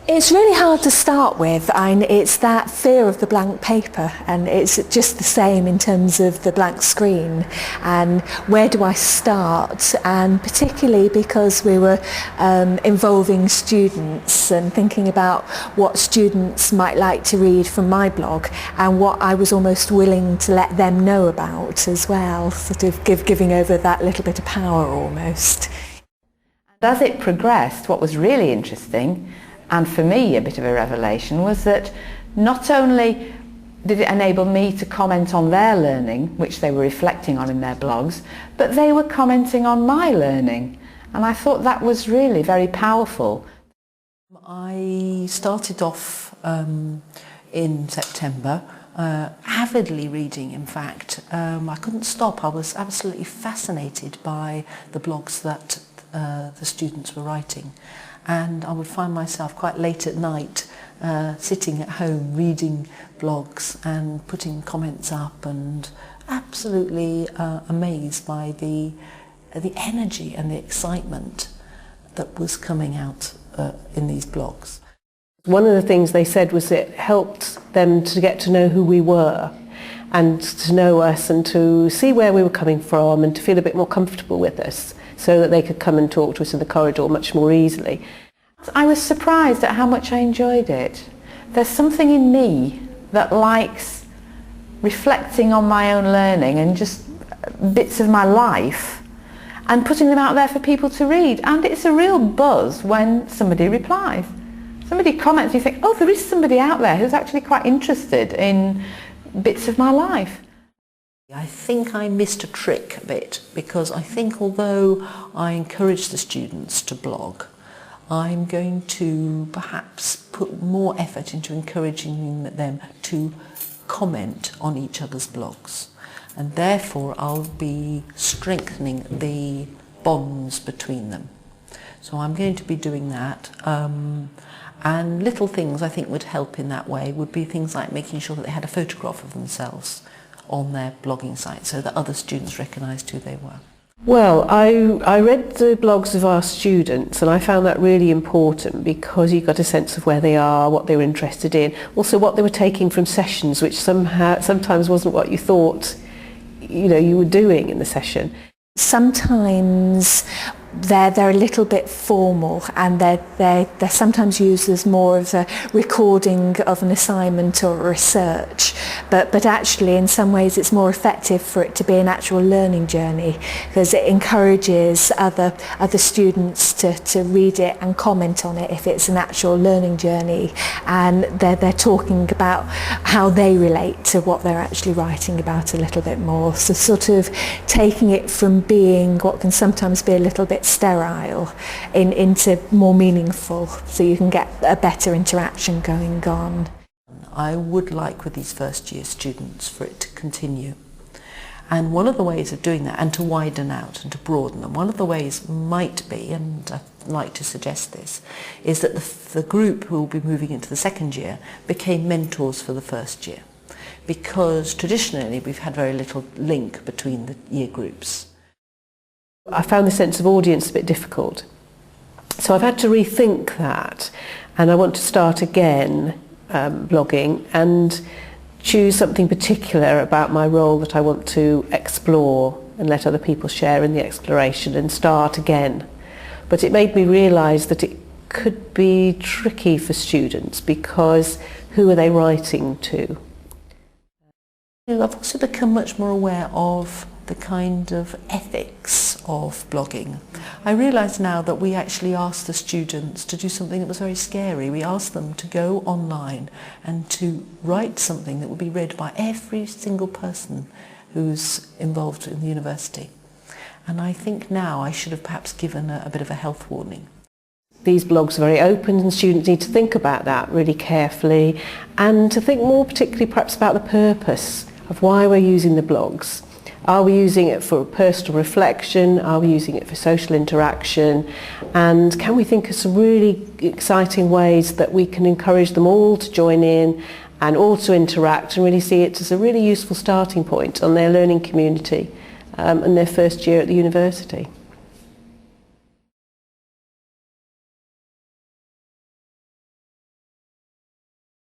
It's really hard to start with, and it's that fear of the blank paper, and it's just the same in terms of the blank screen and where do I start, and particularly because we were involving students and thinking about what students might like to read from my blog and what I was almost willing to let them know about as well, sort of giving over that little bit of power almost. As it progressed, what was really interesting, and for me a bit of a revelation, was that not only did it enable me to comment on their learning, which they were reflecting on in their blogs, but they were commenting on my learning. And I thought that was really very powerful. I started off in September, avidly reading in fact. I couldn't stop. I was absolutely fascinated by the blogs that the students were writing. And I would find myself quite late at night sitting at home reading blogs and putting comments up, and absolutely amazed by the energy and the excitement that was coming out in these blogs. One of the things they said was it helped them to get to know who we were and to know us and to see where we were coming from and to feel a bit more comfortable with us, so that they could come and talk to us in the corridor much more easily. I was surprised at how much I enjoyed it. There's something in me that likes reflecting on my own learning and just bits of my life and putting them out there for people to read. And it's a real buzz when somebody replies. Somebody comments and you think, oh, there is somebody out there who's actually quite interested in bits of my life. I think I missed a trick a bit, because I think although I encourage the students to blog, I'm going to perhaps put more effort into encouraging them to comment on each other's blogs, and therefore I'll be strengthening the bonds between them. So I'm going to be doing that, and little things I think would help in that way would be things like making sure that they had a photograph of themselves on their blogging site so that other students recognised who they were. Well, I read the blogs of our students, and I found that really important because you got a sense of where they are, what they were interested in, also what they were taking from sessions, which sometimes wasn't what you thought you were doing in the session. Sometimes they're a little bit formal, and they're sometimes used as more of a recording of an assignment or research, but actually in some ways it's more effective for it to be an actual learning journey, because it encourages other students to read it and comment on it if it's an actual learning journey, and they're talking about how they relate to what they're actually writing about a little bit more, so sort of taking it from being what can sometimes be a little bit sterile into more meaningful, so you can get a better interaction going on. I would like with these first year students for it to continue, and one of the ways of doing that, and to widen out and to broaden them, one of the ways might be, and I'd like to suggest this, is that the group who will be moving into the second year became mentors for the first year, because traditionally we've had very little link between the year groups. I found the sense of audience a bit difficult. So I've had to rethink that, and I want to start again blogging and choose something particular about my role that I want to explore and let other people share in the exploration and start again. But it made me realise that it could be tricky for students, because who are they writing to? I've also become much more aware of the kind of ethics of blogging. I realise now that we actually asked the students to do something that was very scary. We asked them to go online and to write something that would be read by every single person who's involved in the university. And I think now I should have perhaps given a bit of a health warning. These blogs are very open, and students need to think about that really carefully, and to think more particularly perhaps about the purpose of why we're using the blogs. Are we using it for personal reflection? Are we using it for social interaction? And can we think of some really exciting ways that we can encourage them all to join in and all to interact, and really see it as a really useful starting point on their learning community and their first year at the university?